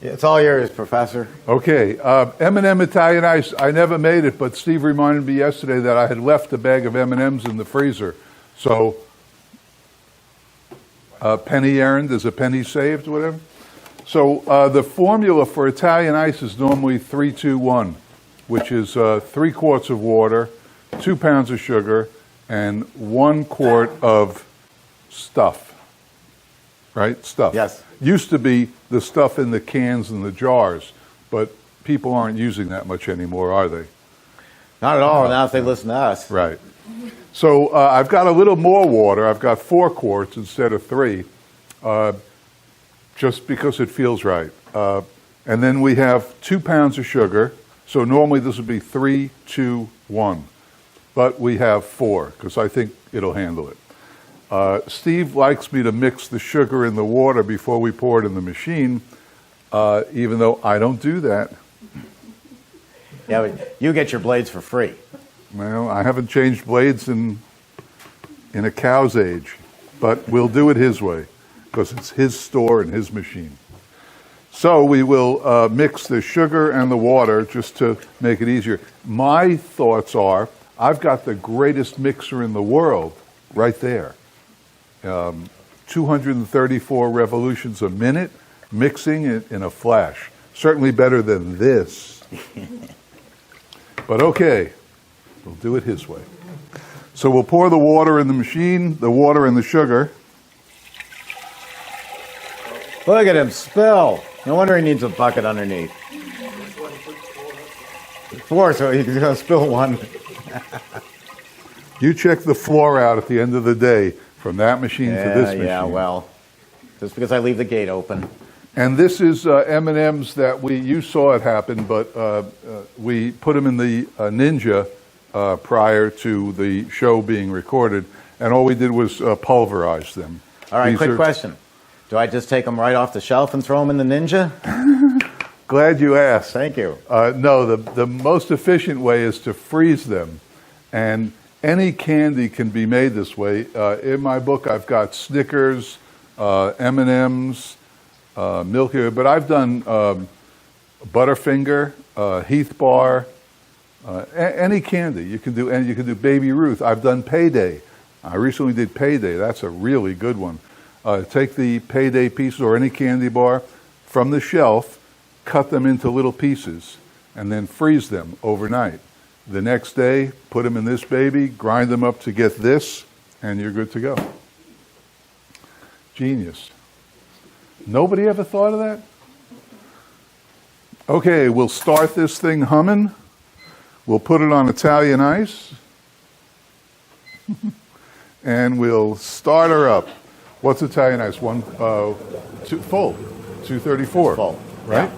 It's all yours, Professor. Okay, M&M Italian Ice. I never made it, but Steve reminded me yesterday that I had left a bag of M&Ms in the freezer. So, a penny errand is a penny saved, whatever. So, the formula for Italian Ice is normally 3-2-1, which is 3 quarts of water, 2 pounds of sugar, and 1 quart of stuff. Right? Stuff. Yes. Used to be the stuff in the cans and the jars, but people aren't using that much anymore, are they? Not at all, now if they listen to us. Right. So I've got a little more water. I've got 4 quarts instead of 3, just because it feels right. And then we have 2 pounds of sugar. So normally this would be 3, 2, 1. But we have 4, because I think it'll handle it. Steve likes me to mix the sugar in the water before we pour it in the machine, even though I don't do that. Yeah, but you get your blades for free. Well, I haven't changed blades in a cow's age, but we'll do it his way, because it's his store and his machine. So we will mix the sugar and the water just to make it easier. My thoughts are, I've got the greatest mixer in the world right there. 234 revolutions a minute, mixing it in a flash. Certainly better than this. But okay, we'll do it his way. So we'll pour the water in the machine, the water and the sugar. Look at him spill. No wonder he needs a bucket underneath. 4, so he's going to spill 1. You check the floor out at the end of the day. From that machine to this machine. Yeah, well, just because I leave the gate open. And this is M&Ms that you saw it happen, but we put them in the Ninja prior to the show being recorded, and all we did was pulverize them. All right, quick question. Do I just take them right off the shelf and throw them in the Ninja? Glad you asked. Thank you. No, the most efficient way is to freeze them, and any candy can be made this way. In my book, I've got Snickers, M&Ms, Milky, but I've done Butterfinger, Heath Bar, any candy you can do, and you can do Baby Ruth. I've done Payday. I recently did Payday. That's a really good one. Take the Payday pieces or any candy bar from the shelf, cut them into little pieces, and then freeze them overnight. The next day, put them in this baby, grind them up to get this, and you're good to go. Genius. Nobody ever thought of that? Okay, we'll start this thing humming. We'll put it on Italian Ice. And we'll start her up. What's Italian Ice? Full. 234. Full. Right?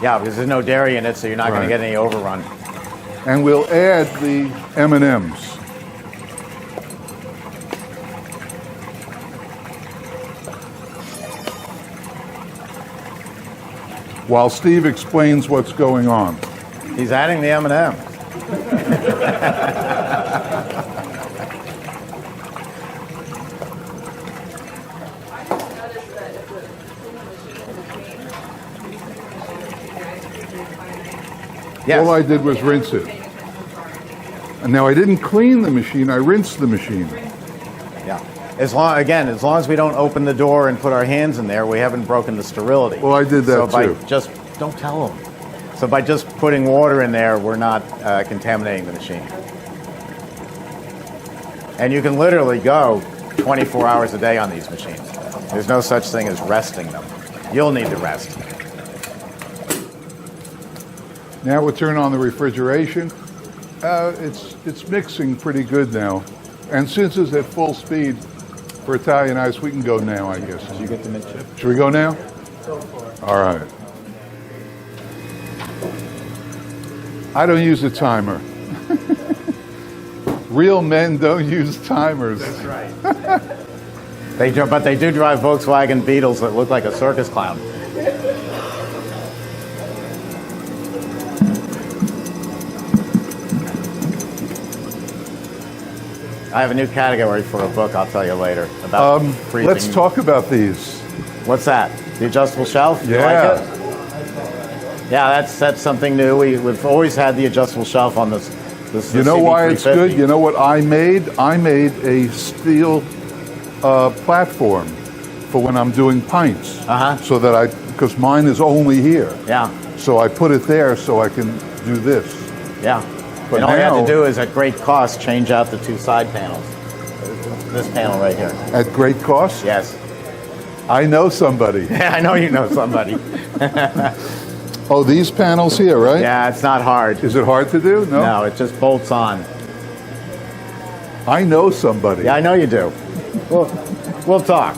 Yeah, because there's no dairy in it, so you're not going to get any overrun. And we'll add the M&Ms. While Steve explains what's going on. He's adding the M&M. Yes. All I did was rinse it. And now I didn't clean the machine, I rinsed the machine. Yeah. As long as we don't open the door and put our hands in there, we haven't broken the sterility. Well, I did that so too. Just don't tell them. So by just putting water in there, we're not contaminating the machine. And you can literally go 24 hours a day on these machines. There's no such thing as resting them. You'll need to rest. Now we'll turn on the refrigeration. It's mixing pretty good now. And since it's at full speed for Italian Ice, we can go now, I guess. Did you get the mint chip? Should we go now? Go for it. All right. I don't use a timer. Real men don't use timers. That's right. But they do drive Volkswagen Beetles that look like a circus clown. I have a new category for a book I'll tell you later about freezing. Let's talk about these. What's that? The adjustable shelf? You Yeah. like it? Yeah, that's something new. We've always had the adjustable shelf on this You know why it's good? CB350. You know what I made? I made a steel platform for when I'm doing pints. So that because mine is only here. Yeah, So I put it there so I can do this. yeah. But And all you have now- to do is, at great cost, change out the two side panels. This panel right here. At great cost? Yes. I know somebody. I know you know somebody. Oh, these panels here, right? Yeah, it's not hard. Is it hard to do? No? No, it just bolts on. I know somebody. Yeah, I know you do. We'll talk.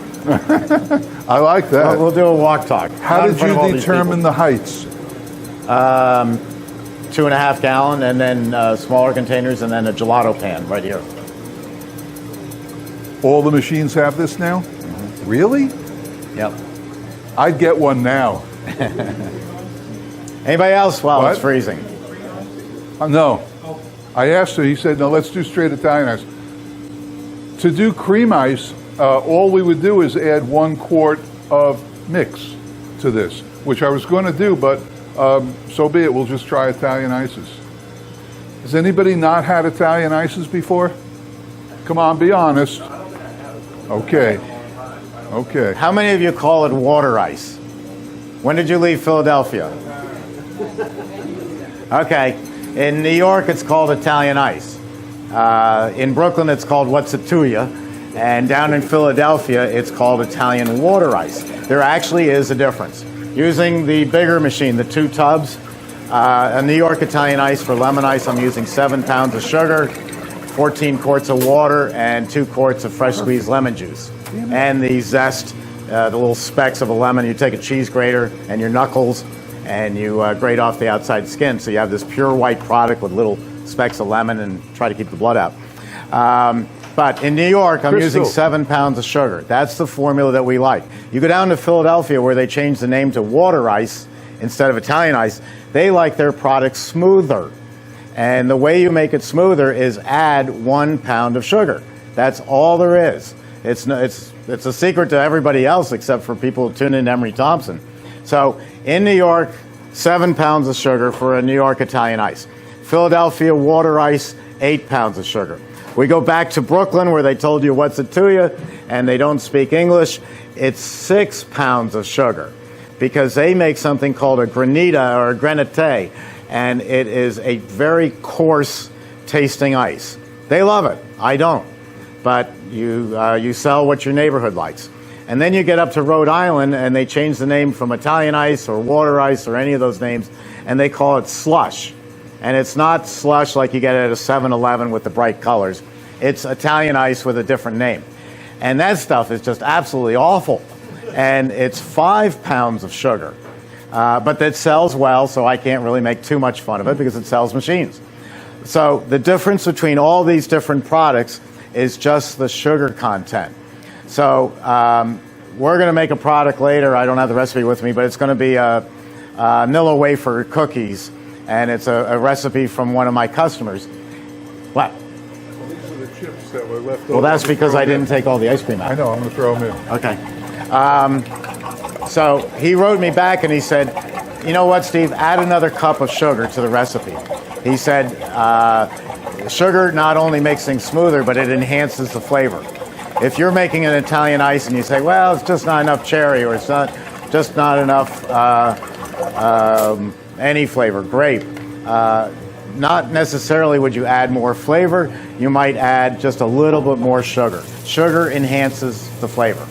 I like that. We'll do a walk talk. How Not in did front of all you these determine the heights? people. 2.5 gallon, and then smaller containers, and then a gelato pan right here. All the machines have this now? Really? Yep. I'd get one now. Anybody else? Well, What? it's freezing. No. I asked him, he said, no, let's do straight Italian ice. To do cream ice, all we would do is add 1 quart of mix to this, which I was going to do, but so be it. We'll just try Italian ices. Has anybody not had Italian ices before? Come on, be honest. Okay. Okay. How many of you call it water ice? When did you leave Philadelphia? Okay. In New York, it's called Italian ice. In Brooklyn, it's called what's it to ya? And down in Philadelphia, it's called Italian water ice. There actually is a difference. Using the bigger machine, the 2 tubs, a New York Italian ice for lemon ice, I'm using 7 pounds of sugar, 14 quarts of water, and 2 quarts of fresh squeezed lemon juice. And the zest, the little specks of a lemon. You take a cheese grater and your knuckles, and you grate off the outside skin. So you have this pure white product with little specks of lemon, and try to keep the blood out. But in New York, I'm Crystal. using 7 pounds of sugar. That's the formula that we like. You go down to Philadelphia, where they changed the name to water ice instead of Italian ice. They like their product smoother. And the way you make it smoother is add 1 pound of sugar. That's all there is. It's a secret to everybody else except for people who tune in to Emery Thompson. So in New York, 7 pounds of sugar for a New York Italian ice. Philadelphia water ice, 8 pounds of sugar. We go back to Brooklyn, where they told you what's it to you, and they don't speak English. It's 6 pounds of sugar, because they make something called a granita or a granite, and it is a very coarse tasting ice. They love it. I don't. But you sell what your neighborhood likes. And then you get up to Rhode Island, and they change the name from Italian ice or water ice or any of those names, and they call it slush. And it's not slush like you get at a 7-Eleven with the bright colors. It's Italian ice with a different name. And that stuff is just absolutely awful. And it's 5 pounds of sugar. But that sells well, so I can't really make too much fun of it because it sells machines. So the difference between all these different products is just the sugar content. So we're going to make a product later. I don't have the recipe with me, but it's going to be a Nilla wafer cookies. And it's a recipe from one of my customers. What? Well, these are the chips that were left over. Well, that's because I didn't take all the ice cream out. I know, I'm going to throw them in. Okay. So he wrote me back and he said, you know what, Steve, add another cup of sugar to the recipe. He said, sugar not only makes things smoother, but it enhances the flavor. If you're making an Italian ice and you say, well, it's just not enough cherry, or it's just not enough any flavor, grape, not necessarily would you add more flavor. You might add just a little bit more sugar. Sugar enhances the flavor.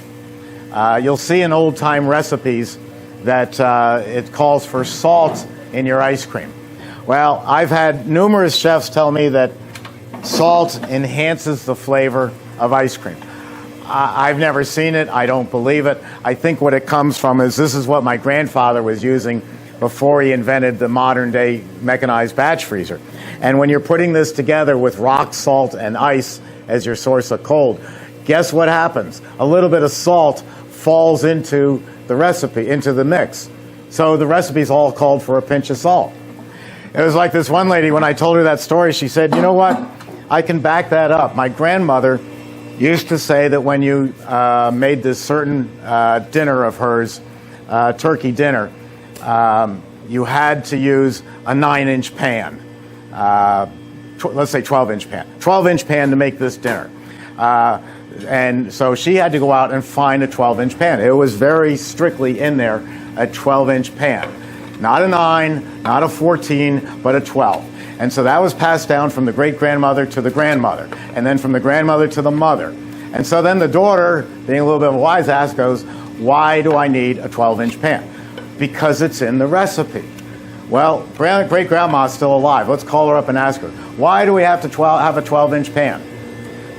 You'll see in old-time recipes that it calls for salt in your ice cream. Well, I've had numerous chefs tell me that salt enhances the flavor of ice cream. I've never seen it. I don't believe it. I think what it comes from is this is what my grandfather was using before he invented the modern-day mechanized batch freezer. And when you're putting this together with rock salt and ice as your source of cold, guess what happens? A little bit of salt falls into the recipe, into the mix. So the recipe's all called for a pinch of salt. It was like this one lady, when I told her that story, she said, you know what? I can back that up. My grandmother used to say that when you made this certain dinner of hers, turkey dinner, you had to use a 9-inch pan. Let's say 12-inch pan. 12-inch pan to make this dinner. And so she had to go out and find a 12-inch pan. It was very strictly in there, a 12-inch pan. Not a 9, not a 14, but a 12. And so that was passed down from the great-grandmother to the grandmother, and then from the grandmother to the mother. And so then the daughter, being a little bit of a wise ass, goes, why do I need a 12-inch pan? Because it's in the recipe. Well, great-grandma's still alive. Let's call her up and ask her, why do we have to have a 12-inch pan?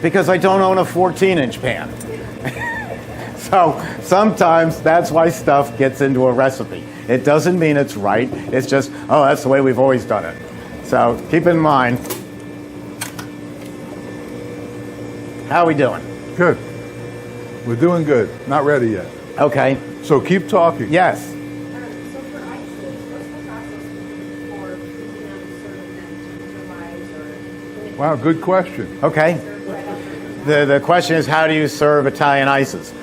Because I don't own a 14-inch pan. So sometimes that's why stuff gets into a recipe. It doesn't mean it's right. It's just, oh, that's the way we've always done it. So keep in mind. How are we doing? Good. We're doing good. Not ready yet. Okay. So keep talking. Yes. So for ices, what's the process for freezing them, serving them, temperature-wise, or... Wow, good question. Okay. The question is, how do you serve Italian ices?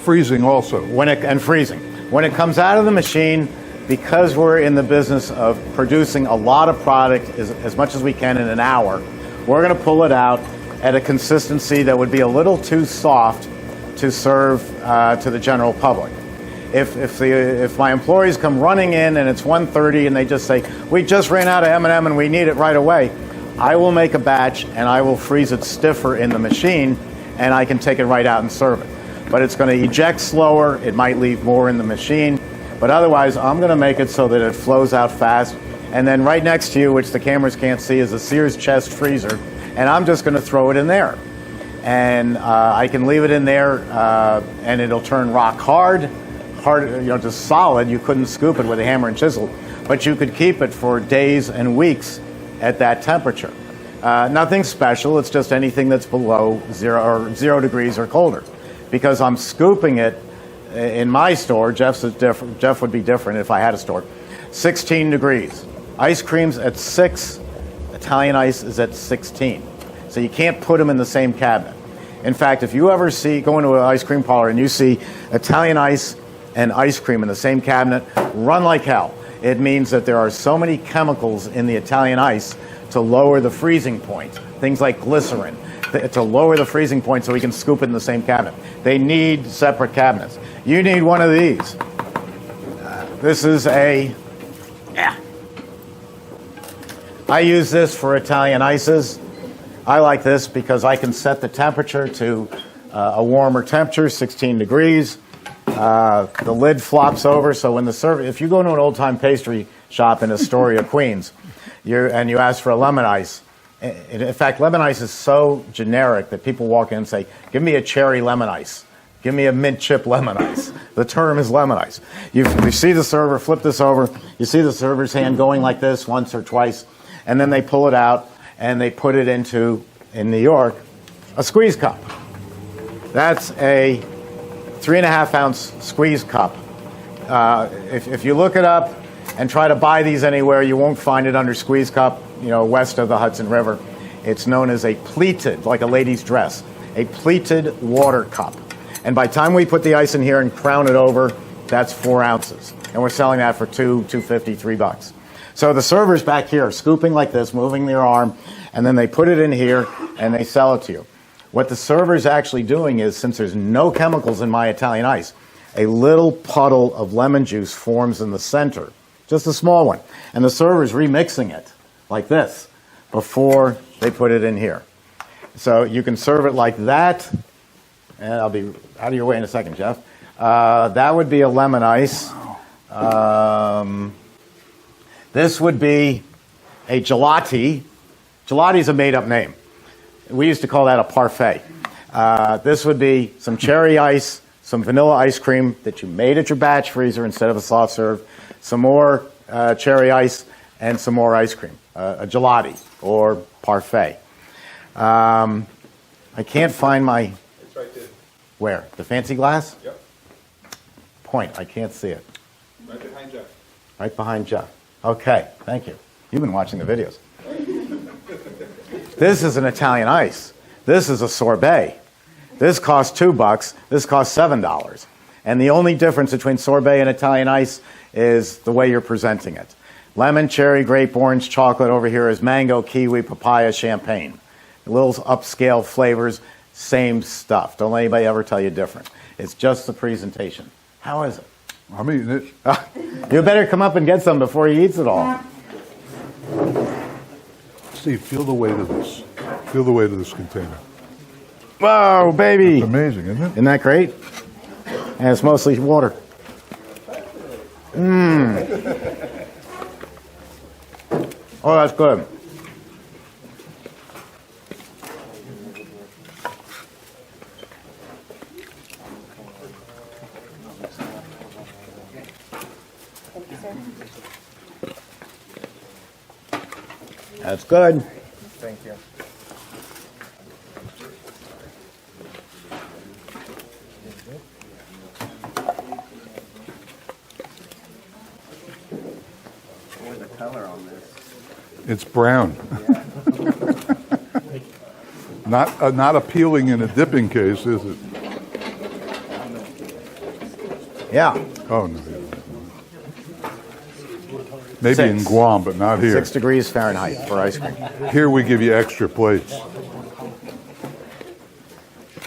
Freezing also. And freezing. When it comes out of the machine, because we're in the business of producing a lot of product as much as we can in an hour, we're going to pull it out at a consistency that would be a little too soft to serve to the general public. If my employees come running in and it's 1:30 and they just say, we just ran out of M&M and we need it right away, I will make a batch and I will freeze it stiffer in the machine and I can take it right out and serve it. But it's going to eject slower, it might leave more in the machine, but otherwise I'm going to make it so that it flows out fast. And then right next to you, which the cameras can't see, is a Sears chest freezer, and I'm just going to throw it in there. And I can leave it in there and it'll turn rock hard, just solid. You couldn't scoop it with a hammer and chisel, but you could keep it for days and weeks at that temperature. Nothing special, it's just anything that's below 0 degrees or colder. Because I'm scooping it in my store, Jeff would be different if I had a store, 16 degrees. Ice cream's at 6, Italian ice is at 16. So you can't put them in the same cabinet. In fact, if you ever go into an ice cream parlor and you see Italian ice and ice cream in the same cabinet, run like hell. It means that there are so many chemicals in the Italian ice to lower the freezing point. Things like glycerin, to lower the freezing point so we can scoop it in the same cabinet. They need separate cabinets. You need one of these. This is I use this for Italian ices. I like this because I can set the temperature to a warmer temperature, 16 degrees. The lid flops over, so when if you go to an old-time pastry shop in Astoria, Queens, and you ask for a lemon ice, in fact, lemon ice is so generic that people walk in and say, give me a cherry lemon ice. Give me a mint chip lemon ice. The term is lemon ice. You see the server flip this over. You see the server's hand going like this once or twice, and then they pull it out and they put it into, in New York, a squeeze cup. That's a 3.5-ounce squeeze cup. If you look it up and try to buy these anywhere, you won't find it under squeeze cup, west of the Hudson River. It's known as a pleated, like a lady's dress, a pleated water cup. And by the time we put the ice in here and crown it over, that's 4 ounces. And we're selling that for $2.50, $3. So the servers back here are scooping like this, moving their arm, and then they put it in here and they sell it to you. What the server's actually doing is, since there's no chemicals in my Italian ice, a little puddle of lemon juice forms in the center, just a small one. And the server's remixing it like this before they put it in here. So you can serve it like that, and I'll be out of your way in a second, Jeff. That would be a lemon ice. This would be a gelati. Gelati's a made-up name. We used to call that a parfait. This would be some cherry ice, some vanilla ice cream that you made at your batch freezer instead of a soft serve, some more cherry ice, and some more ice cream. A gelati or parfait. I can't find my... It's right there. Where? The fancy glass? Yep. Point. I can't see it. Right behind Jeff. Right behind Jeff. Okay. Thank you. You've been watching the videos. This is an Italian ice. This is a sorbet. This costs $2. This costs $7. And the only difference between sorbet and Italian ice is the way you're presenting it. Lemon, cherry, grape, orange, chocolate. Over here is mango, kiwi, papaya, champagne. Little upscale flavors, same stuff. Don't let anybody ever tell you different. It's just the presentation. How is it? I'm eating it. You better come up and get some before he eats it all. Steve, feel the weight of this. Feel the weight of this container. Whoa, baby. It's amazing, isn't it? Isn't that great? And it's mostly water. Oh, that's good. That's good. Thank you. Look at the color on this. It's brown. Not appealing in a dipping case, is it? Yeah. Oh, no. Maybe in 6. Guam, but not here. 6 degrees Fahrenheit for ice cream. Here we give you extra plates.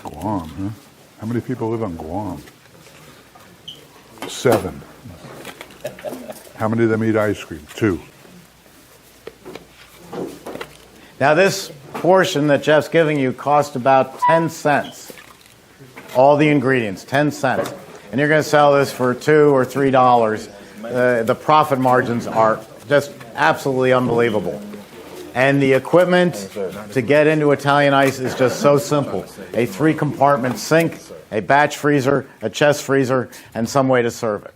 Guam, huh? How many people live on Guam? 7. How many of them eat ice cream? 2. Now this portion that Jeff's giving you cost about 10 cents. All the ingredients, 10 cents. And you're going to sell this for $2 or $3. The profit margins are just absolutely unbelievable. And the equipment to get into Italian ice is just so simple. A 3-compartment sink, a batch freezer, a chest freezer, and some way to serve it.